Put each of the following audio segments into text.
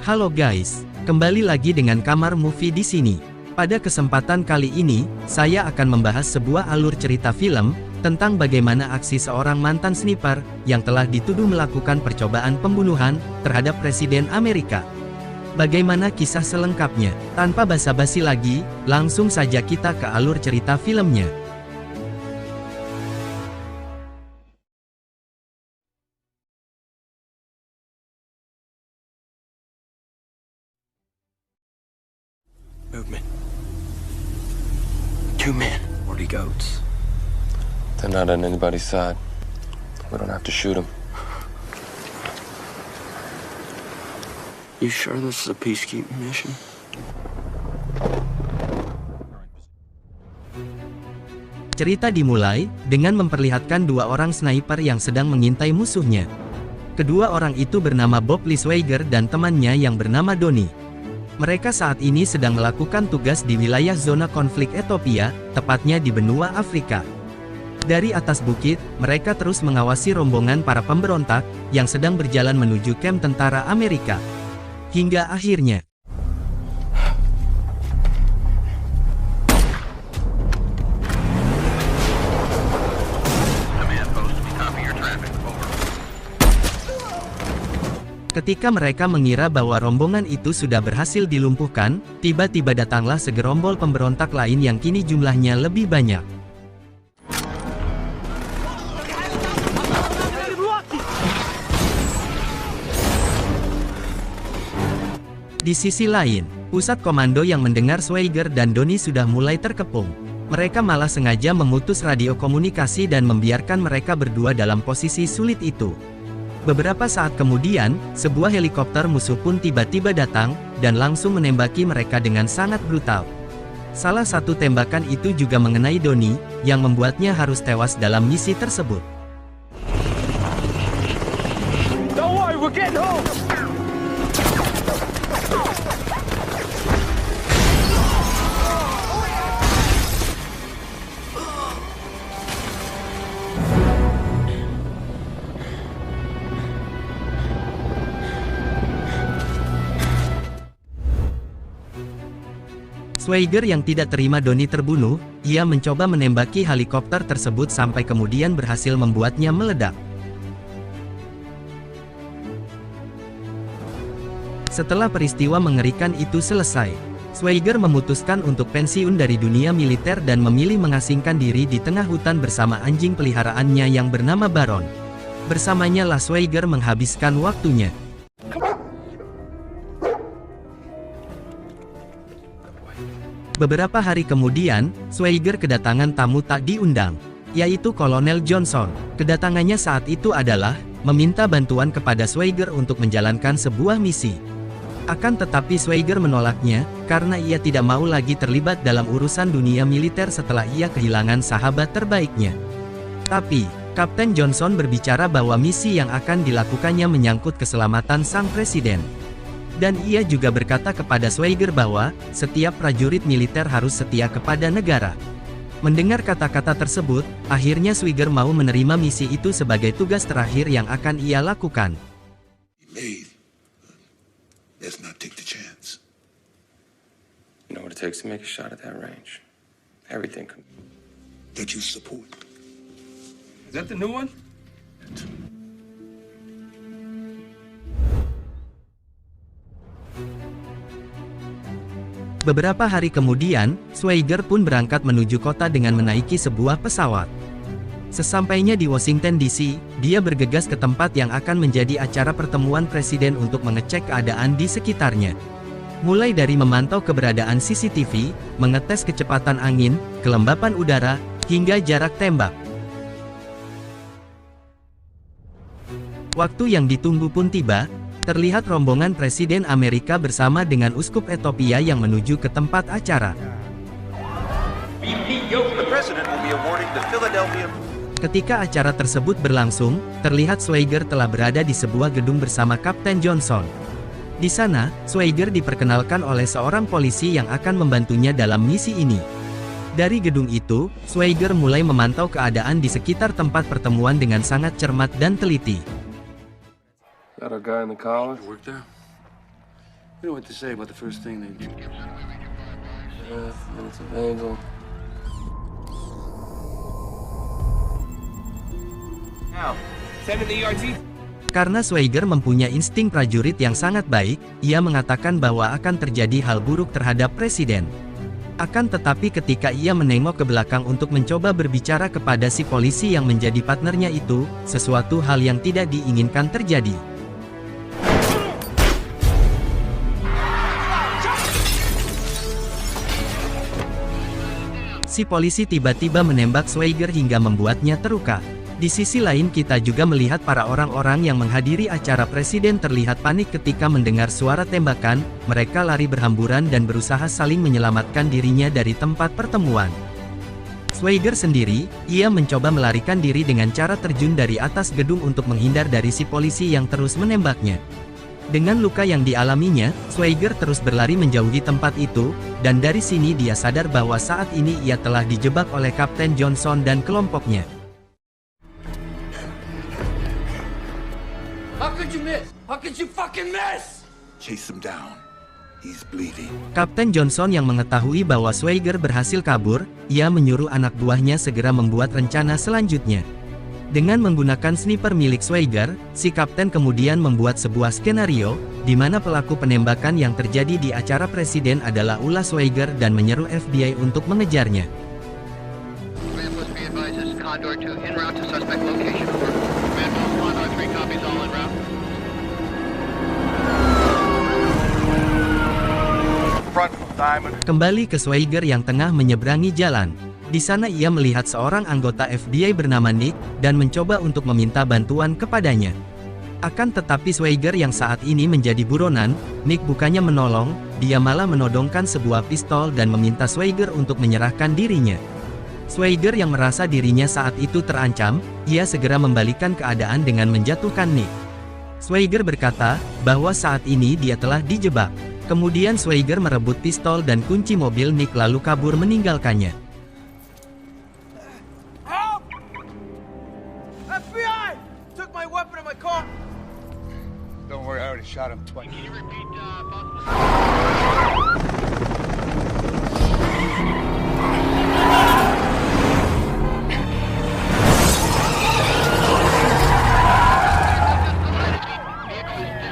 Halo guys, kembali lagi dengan Kamar Movie di sini. Pada kesempatan kali ini, saya akan membahas sebuah alur cerita film tentang bagaimana aksi seorang mantan sniper yang telah dituduh melakukan percobaan pembunuhan terhadap Presiden Amerika. Bagaimana kisah selengkapnya? Tanpa basa-basi lagi, langsung saja kita ke alur cerita filmnya. Movement. 2 men. 40 goats. They're not on anybody's side. We don't have to shoot them. You sure this is a peacekeeping mission? Cerita dimulai dengan memperlihatkan dua orang sniper yang sedang mengintai musuhnya. Kedua orang itu bernama Bob Liswager dan temannya yang bernama Donnie. Mereka saat ini sedang melakukan tugas di wilayah zona konflik Ethiopia, tepatnya di benua Afrika. Dari atas bukit, mereka terus mengawasi rombongan para pemberontak yang sedang berjalan menuju kamp tentara Amerika. Hingga akhirnya, ketika mereka mengira bahwa rombongan itu sudah berhasil dilumpuhkan, tiba-tiba datanglah segerombol pemberontak lain yang kini jumlahnya lebih banyak. Di sisi lain, pusat komando yang mendengar Schweiger dan Donnie sudah mulai terkepung. Mereka malah sengaja memutus radio komunikasi dan membiarkan mereka berdua dalam posisi sulit itu. Beberapa saat kemudian, sebuah helikopter musuh pun tiba-tiba datang, dan langsung menembaki mereka dengan sangat brutal. Salah satu tembakan itu juga mengenai Donnie, yang membuatnya harus tewas dalam misi tersebut. Don't worry, we're getting home. Schweiger yang tidak terima Donnie terbunuh, ia mencoba menembaki helikopter tersebut sampai kemudian berhasil membuatnya meledak. Setelah peristiwa mengerikan itu selesai, Schweiger memutuskan untuk pensiun dari dunia militer dan memilih mengasingkan diri di tengah hutan bersama anjing peliharaannya yang bernama Baron. Bersamanya lah Schweiger menghabiskan waktunya. Beberapa hari kemudian, Schweiger kedatangan tamu tak diundang, yaitu Kolonel Johnson. Kedatangannya saat itu adalah meminta bantuan kepada Schweiger untuk menjalankan sebuah misi. Akan tetapi Schweiger menolaknya, karena ia tidak mau lagi terlibat dalam urusan dunia militer setelah ia kehilangan sahabat terbaiknya. Tapi, Kapten Johnson berbicara bahwa misi yang akan dilakukannya menyangkut keselamatan sang presiden. Dan ia juga berkata kepada Schweiger bahwa setiap prajurit militer harus setia kepada negara. Mendengar kata-kata tersebut, akhirnya Schweiger mau menerima misi itu sebagai tugas terakhir yang akan ia lakukan. You know what it takes to make a shot at that range. Everything. That you support. Is that the new one? Beberapa hari kemudian, Schweiger pun berangkat menuju kota dengan menaiki sebuah pesawat. Sesampainya di Washington DC, dia bergegas ke tempat yang akan menjadi acara pertemuan presiden untuk mengecek keadaan di sekitarnya. Mulai dari memantau keberadaan CCTV, mengetes kecepatan angin, kelembapan udara, hingga jarak tembak. Waktu yang ditunggu pun tiba. Terlihat rombongan Presiden Amerika bersama dengan Uskup Ethiopia yang menuju ke tempat acara. Ketika acara tersebut berlangsung, terlihat Schweiger telah berada di sebuah gedung bersama Kapten Johnson. Di sana, Schweiger diperkenalkan oleh seorang polisi yang akan membantunya dalam misi ini. Dari gedung itu, Schweiger mulai memantau keadaan di sekitar tempat pertemuan dengan sangat cermat dan teliti. Got our guy in the college. Work there? You know what to say about the first thing they do. Minutes of angle. Now, send in the ERT. Karena Schweiger mempunyai insting prajurit yang sangat baik, ia mengatakan bahwa akan terjadi hal buruk terhadap presiden. Akan tetapi ketika ia menengok ke belakang untuk mencoba berbicara kepada si polisi yang menjadi partnernya itu, sesuatu hal yang tidak diinginkan terjadi. Si polisi tiba-tiba menembak Schweiger hingga membuatnya terluka. Di sisi lain kita juga melihat para orang-orang yang menghadiri acara presiden terlihat panik ketika mendengar suara tembakan, mereka lari berhamburan dan berusaha saling menyelamatkan dirinya dari tempat pertemuan. Schweiger sendiri, ia mencoba melarikan diri dengan cara terjun dari atas gedung untuk menghindar dari si polisi yang terus menembaknya. Dengan luka yang dialaminya, Schweiger terus berlari menjauhi tempat itu, dan dari sini dia sadar bahwa saat ini ia telah dijebak oleh Kapten Johnson dan kelompoknya. How could you miss? How could you fucking miss? Chase him down. He's bleeding. Kapten Johnson yang mengetahui bahwa Schweiger berhasil kabur, ia menyuruh anak buahnya segera membuat rencana selanjutnya. Dengan menggunakan sniper milik Schweiger, si kapten kemudian membuat sebuah skenario, di mana pelaku penembakan yang terjadi di acara presiden adalah ulah Schweiger dan menyeru FBI untuk mengejarnya. Kembali ke Schweiger yang tengah menyeberangi jalan. Di sana ia melihat seorang anggota FBI bernama Nick, dan mencoba untuk meminta bantuan kepadanya. Akan tetapi Schweiger yang saat ini menjadi buronan, Nick bukannya menolong, dia malah menodongkan sebuah pistol dan meminta Schweiger untuk menyerahkan dirinya. Schweiger yang merasa dirinya saat itu terancam, ia segera membalikan keadaan dengan menjatuhkan Nick. Schweiger berkata, bahwa saat ini dia telah dijebak. Kemudian Schweiger merebut pistol dan kunci mobil Nick lalu kabur meninggalkannya. Help! FBI! Took my weapon and my car. Don't worry, I already shot him twice. Can you repeat,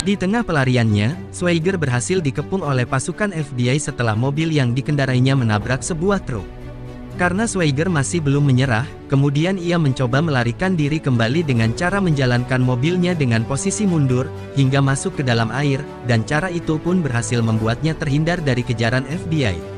Di tengah pelariannya, Schweiger berhasil dikepung oleh pasukan FBI setelah mobil yang dikendarainya menabrak sebuah truk. Karena Schweiger masih belum menyerah, kemudian ia mencoba melarikan diri kembali dengan cara menjalankan mobilnya dengan posisi mundur, hingga masuk ke dalam air, dan cara itu pun berhasil membuatnya terhindar dari kejaran FBI.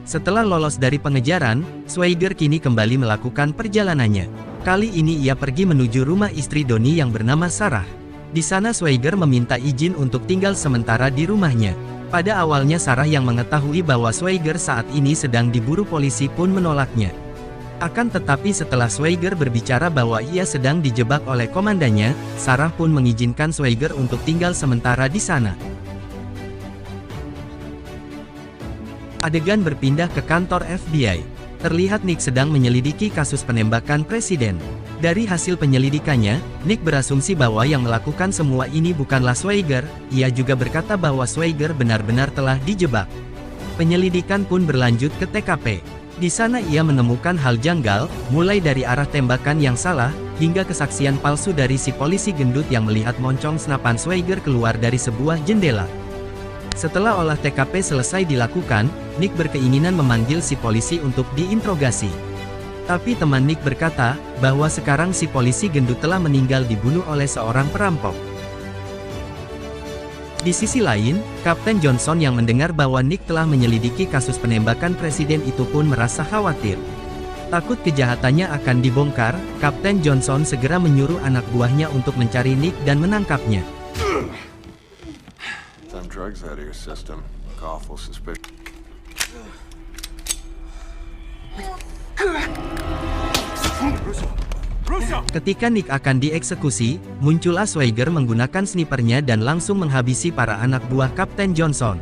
Setelah lolos dari pengejaran, Schweiger kini kembali melakukan perjalanannya. Kali ini ia pergi menuju rumah istri Donnie yang bernama Sarah. Di sana Schweiger meminta izin untuk tinggal sementara di rumahnya. Pada awalnya Sarah yang mengetahui bahwa Schweiger saat ini sedang diburu polisi pun menolaknya. Akan tetapi setelah Schweiger berbicara bahwa ia sedang dijebak oleh komandannya, Sarah pun mengizinkan Schweiger untuk tinggal sementara di sana. Adegan berpindah ke kantor FBI. Terlihat Nick sedang menyelidiki kasus penembakan presiden. Dari hasil penyelidikannya, Nick berasumsi bahwa yang melakukan semua ini bukanlah Schweiger. Ia juga berkata bahwa Schweiger benar-benar telah dijebak. Penyelidikan pun berlanjut ke TKP. Di sana ia menemukan hal janggal, mulai dari arah tembakan yang salah, hingga kesaksian palsu dari si polisi gendut yang melihat moncong senapan Schweiger keluar dari sebuah jendela. Setelah olah TKP selesai dilakukan, Nick berkeinginan memanggil si polisi untuk diinterogasi. Tapi teman Nick berkata, bahwa sekarang si polisi gendut telah meninggal dibunuh oleh seorang perampok. Di sisi lain, Kapten Johnson yang mendengar bahwa Nick telah menyelidiki kasus penembakan presiden itu pun merasa khawatir. Takut kejahatannya akan dibongkar, Kapten Johnson segera menyuruh anak buahnya untuk mencari Nick dan menangkapnya. drugs out of your system. Look awful suspicious. Ketika Nick akan dieksekusi, muncullah Swagger menggunakan snipernya dan langsung menghabisi para anak buah Kapten Johnson.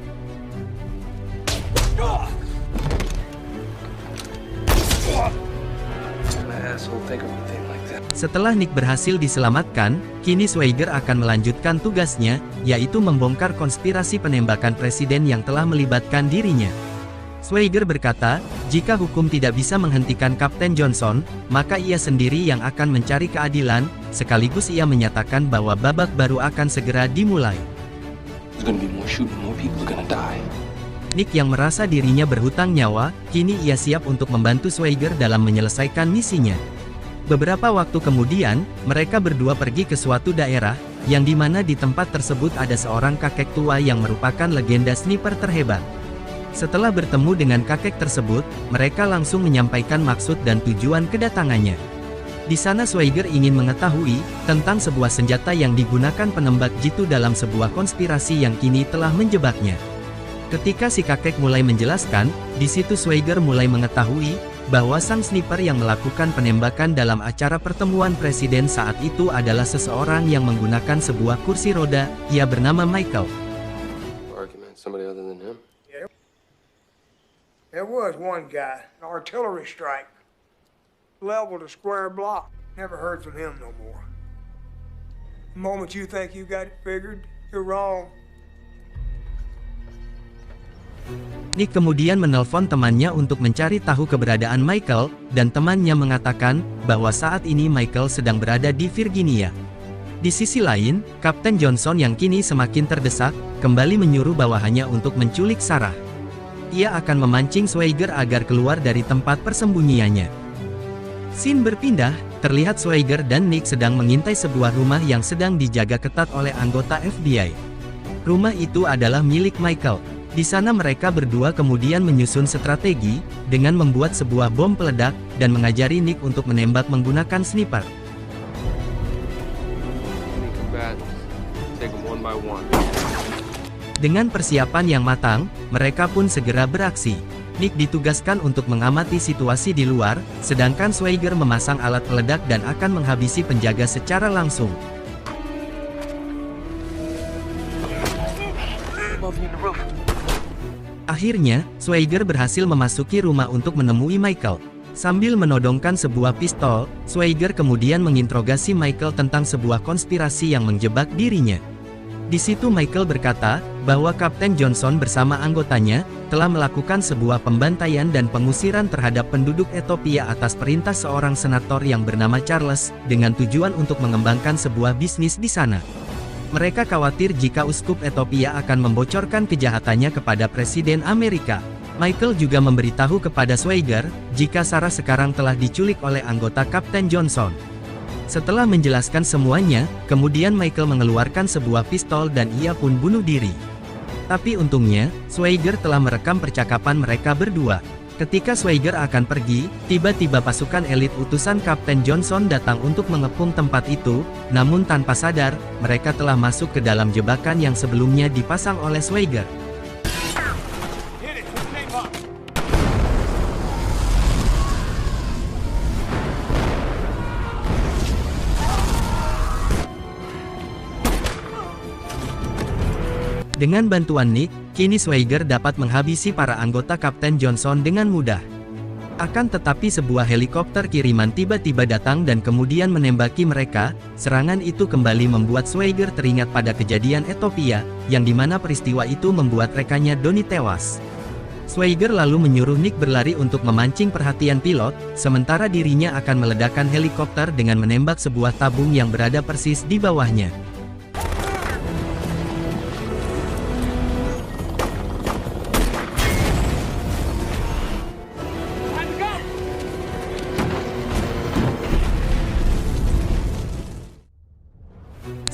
Setelah Nick berhasil diselamatkan, kini Swagger akan melanjutkan tugasnya, yaitu membongkar konspirasi penembakan presiden yang telah melibatkan dirinya. Swagger berkata, jika hukum tidak bisa menghentikan Kapten Johnson, maka ia sendiri yang akan mencari keadilan, sekaligus ia menyatakan bahwa babak baru akan segera dimulai. Nick yang merasa dirinya berhutang nyawa, kini ia siap untuk membantu Swagger dalam menyelesaikan misinya. Beberapa waktu kemudian, mereka berdua pergi ke suatu daerah, yang dimana di tempat tersebut ada seorang kakek tua yang merupakan legenda sniper terhebat. Setelah bertemu dengan kakek tersebut, mereka langsung menyampaikan maksud dan tujuan kedatangannya. Di sana Swagger ingin mengetahui tentang sebuah senjata yang digunakan penembak jitu dalam sebuah konspirasi yang kini telah menjebaknya. Ketika si kakek mulai menjelaskan, di situ Swagger mulai mengetahui bahwa sang sniper yang melakukan penembakan dalam acara pertemuan presiden saat itu adalah seseorang yang menggunakan sebuah kursi roda. Ia bernama Michael. Somebody other than him? There was one guy, an artillery strike. Leveled a square block. Never heard from him no more. The moment you think you got it figured, you're wrong. Nick kemudian menelpon temannya untuk mencari tahu keberadaan Michael, dan temannya mengatakan bahwa saat ini Michael sedang berada di Virginia. Di sisi lain, Kapten Johnson yang kini semakin terdesak, kembali menyuruh bawahannya untuk menculik Sarah. Ia akan memancing Swagger agar keluar dari tempat persembunyiannya. Scene berpindah, terlihat Swagger dan Nick sedang mengintai sebuah rumah yang sedang dijaga ketat oleh anggota FBI. Rumah itu adalah milik Michael. Di sana mereka berdua kemudian menyusun strategi, dengan membuat sebuah bom peledak, dan mengajari Nick untuk menembak menggunakan sniper. Dengan persiapan yang matang, mereka pun segera beraksi. Nick ditugaskan untuk mengamati situasi di luar, sedangkan Swagger memasang alat peledak dan akan menghabisi penjaga secara langsung. Akhirnya, Swagger berhasil memasuki rumah untuk menemui Michael. Sambil menodongkan sebuah pistol, Swagger kemudian menginterogasi Michael tentang sebuah konspirasi yang menjebak dirinya. Di situ Michael berkata, bahwa Kapten Johnson bersama anggotanya, telah melakukan sebuah pembantaian dan pengusiran terhadap penduduk Ethiopia atas perintah seorang senator yang bernama Charles, dengan tujuan untuk mengembangkan sebuah bisnis di sana. Mereka khawatir jika uskup Ethiopia akan membocorkan kejahatannya kepada Presiden Amerika. Michael juga memberitahu kepada Swagger, jika Sarah sekarang telah diculik oleh anggota Kapten Johnson. Setelah menjelaskan semuanya, kemudian Michael mengeluarkan sebuah pistol dan ia pun bunuh diri. Tapi untungnya, Swagger telah merekam percakapan mereka berdua. Ketika Swagger akan pergi, tiba-tiba pasukan elit utusan Kapten Johnson datang untuk mengepung tempat itu, namun tanpa sadar, mereka telah masuk ke dalam jebakan yang sebelumnya dipasang oleh Swagger. Dengan bantuan Nick, kini Swagger dapat menghabisi para anggota Kapten Johnson dengan mudah. Akan tetapi sebuah helikopter kiriman tiba-tiba datang dan kemudian menembaki mereka. Serangan itu kembali membuat Swagger teringat pada kejadian Ethiopia, yang dimana peristiwa itu membuat rekannya Donnie tewas. Swagger lalu menyuruh Nick berlari untuk memancing perhatian pilot, sementara dirinya akan meledakkan helikopter dengan menembak sebuah tabung yang berada persis di bawahnya.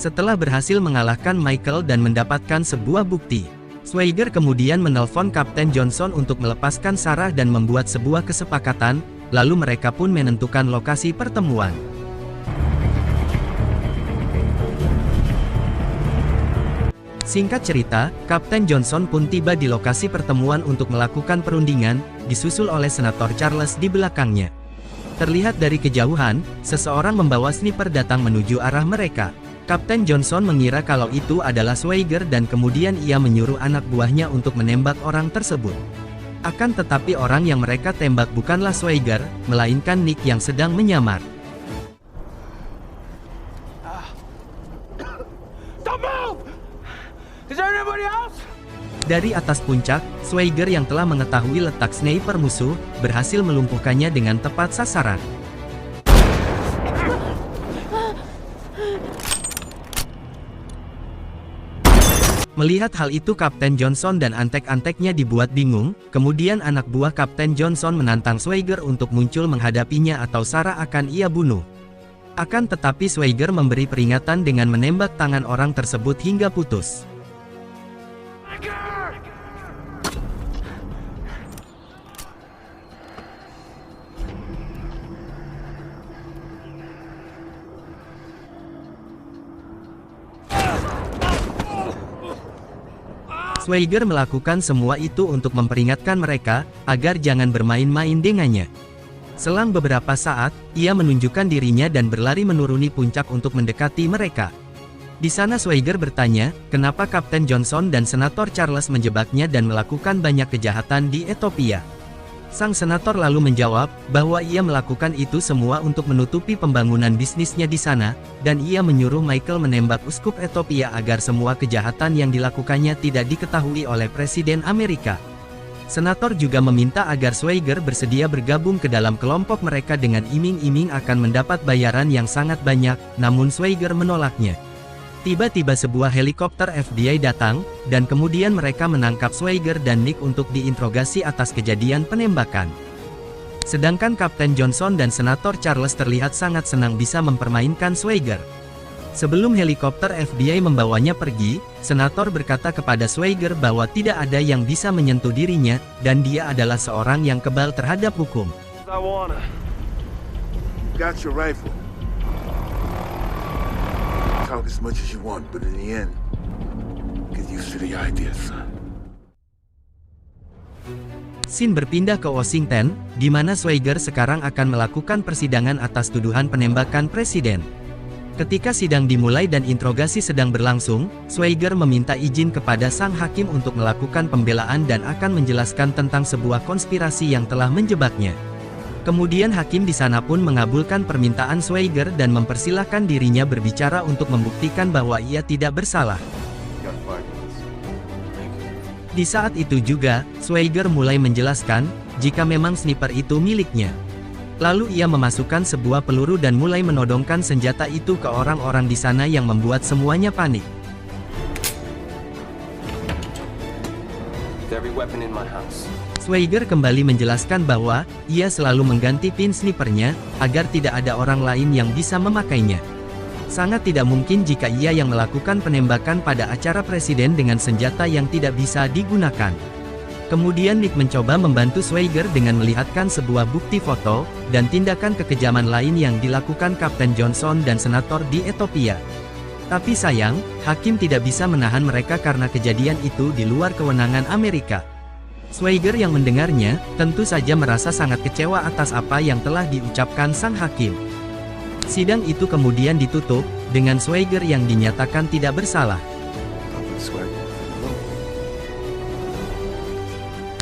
Setelah berhasil mengalahkan Michael dan mendapatkan sebuah bukti, Swagger kemudian menelpon Kapten Johnson untuk melepaskan Sarah dan membuat sebuah kesepakatan, lalu mereka pun menentukan lokasi pertemuan. Singkat cerita, Kapten Johnson pun tiba di lokasi pertemuan untuk melakukan perundingan, disusul oleh Senator Charles di belakangnya. Terlihat dari kejauhan, seseorang membawa sniper datang menuju arah mereka. Kapten Johnson mengira kalau itu adalah Swagger dan kemudian ia menyuruh anak buahnya untuk menembak orang tersebut. Akan tetapi orang yang mereka tembak bukanlah Swagger, melainkan Nick yang sedang menyamar. Don't move! Is there anybody else? Dari atas puncak, Swagger yang telah mengetahui letak sniper musuh, berhasil melumpuhkannya dengan tepat sasaran. Melihat hal itu Kapten Johnson dan antek-anteknya dibuat bingung, kemudian anak buah Kapten Johnson menantang Swagger untuk muncul menghadapinya atau Sarah akan ia bunuh. Akan tetapi Swagger memberi peringatan dengan menembak tangan orang tersebut hingga putus. Swagger melakukan semua itu untuk memperingatkan mereka, agar jangan bermain-main dengannya. Selang beberapa saat, ia menunjukkan dirinya dan berlari menuruni puncak untuk mendekati mereka. Di sana Swagger bertanya, kenapa Kapten Johnson dan Senator Charles menjebaknya dan melakukan banyak kejahatan di Ethiopia. Sang senator lalu menjawab, bahwa ia melakukan itu semua untuk menutupi pembangunan bisnisnya di sana, dan ia menyuruh Michael menembak uskup Ethiopia agar semua kejahatan yang dilakukannya tidak diketahui oleh Presiden Amerika. Senator juga meminta agar Swagger bersedia bergabung ke dalam kelompok mereka dengan iming-iming akan mendapat bayaran yang sangat banyak, namun Swagger menolaknya. Tiba-tiba sebuah helikopter FBI datang, dan kemudian mereka menangkap Swagger dan Nick untuk diinterogasi atas kejadian penembakan. Sedangkan Kapten Johnson dan Senator Charles terlihat sangat senang bisa mempermainkan Swagger. Sebelum helikopter FBI membawanya pergi, Senator berkata kepada Swagger bahwa tidak ada yang bisa menyentuh dirinya, dan dia adalah seorang yang kebal terhadap hukum. I wanna. Got your rifle. Talk as much as you want, but in the end, get used to the idea, son. Scene berpindah ke Washington, di mana Swagger sekarang akan melakukan persidangan atas tuduhan penembakan presiden. Ketika sidang dimulai dan interogasi sedang berlangsung, Swagger meminta izin kepada sang hakim untuk melakukan pembelaan dan akan menjelaskan tentang sebuah konspirasi yang telah menjebaknya. Kemudian hakim di sana pun mengabulkan permintaan Swagger dan mempersilahkan dirinya berbicara untuk membuktikan bahwa ia tidak bersalah. Di saat itu juga, Swagger mulai menjelaskan, jika memang sniper itu miliknya. Lalu ia memasukkan sebuah peluru dan mulai menodongkan senjata itu ke orang-orang di sana yang membuat semuanya panik. Every weapon in my house. Swagger kembali menjelaskan bahwa, ia selalu mengganti pin snipernya, agar tidak ada orang lain yang bisa memakainya. Sangat tidak mungkin jika ia yang melakukan penembakan pada acara presiden dengan senjata yang tidak bisa digunakan. Kemudian Nick mencoba membantu Swagger dengan melihatkan sebuah bukti foto, dan tindakan kekejaman lain yang dilakukan Kapten Johnson dan Senator di Ethiopia. Tapi sayang, hakim tidak bisa menahan mereka karena kejadian itu di luar kewenangan Amerika. Swagger yang mendengarnya, tentu saja merasa sangat kecewa atas apa yang telah diucapkan sang hakim. Sidang itu kemudian ditutup, dengan Swagger yang dinyatakan tidak bersalah.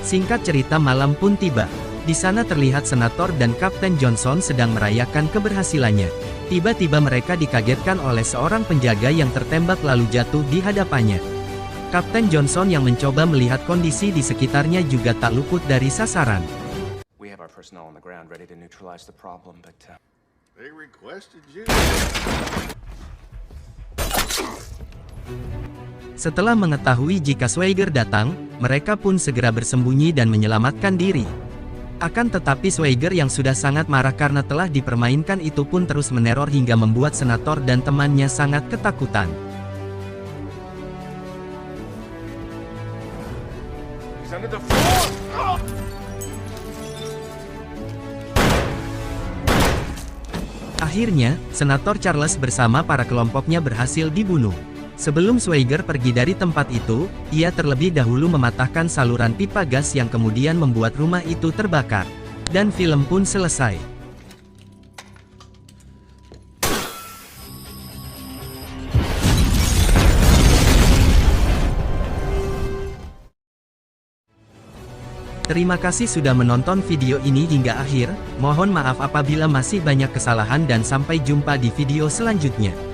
Singkat cerita malam pun tiba. Di sana terlihat Senator dan Kapten Johnson sedang merayakan keberhasilannya. Tiba-tiba mereka dikagetkan oleh seorang penjaga yang tertembak lalu jatuh di hadapannya. Kapten Johnson yang mencoba melihat kondisi di sekitarnya juga tak luput dari sasaran. We have our personnel on the ground ready to neutralize the problem, but They requested you. Setelah mengetahui jika Swagger datang, mereka pun segera bersembunyi dan menyelamatkan diri. Akan tetapi Swagger yang sudah sangat marah karena telah dipermainkan itu pun terus meneror hingga membuat Senator dan temannya sangat ketakutan. He's under the floor! Oh! Akhirnya, Senator Charles bersama para kelompoknya berhasil dibunuh. Sebelum Swagger pergi dari tempat itu, ia terlebih dahulu mematahkan saluran pipa gas yang kemudian membuat rumah itu terbakar. Dan film pun selesai. Terima kasih sudah menonton video ini hingga akhir, mohon maaf apabila masih banyak kesalahan dan sampai jumpa di video selanjutnya.